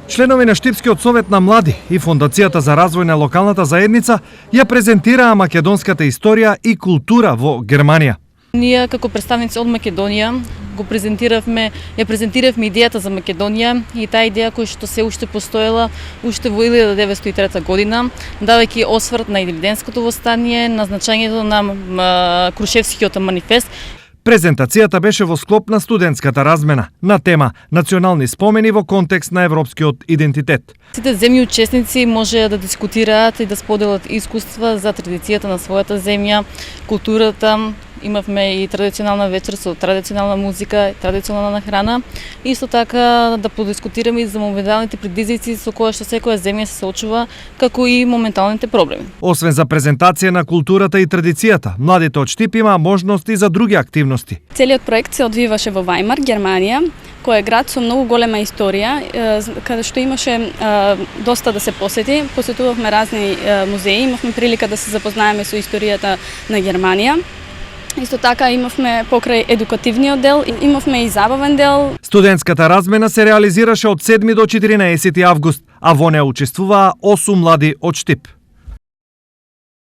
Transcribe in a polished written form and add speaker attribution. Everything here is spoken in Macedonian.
Speaker 1: Членови на Штипскиот совет на млади и Фондацијата за развој на локалната заедница ја презентираа македонската историја и култура во Германија.
Speaker 2: Ние како представници од Македонија ја презентиравме идејата за Македонија и таа идеја која што се уште постоела уште во 1903 година, давајќи осврт на Илириденското востание, на значењето на Крушевскиот манифест.
Speaker 1: Презентацијата беше во склоп на студентската размена на тема национални спомени во контекст на европскиот идентитет.
Speaker 2: Сите земји учесници може да дискутираат и да споделат искуства за традицијата на својата земја, културата. Имавме и традиционална вечер со традиционална музика, традиционална храна. Исто така да подискутираме и за моменталните предизвици со кои што секоја земја се соочува, како и моменталните проблеми.
Speaker 1: Освен за презентација на културата и традицијата, младите од Штип имаа можности за други активности.
Speaker 3: Целиот проект се одвиваше во Вајмар, Германија, кој е град со многу голема историја, каде што имаше доста да се посети. Посетувавме разни музеи, имавме прилика да се запознаеме со историјата на Германија. Исто така имавме покрај едукативниот дел, имавме и забавен дел.
Speaker 1: Студентската размена се реализираше од 7 до 14 август, а во неа учествуваа 8 млади од Штип.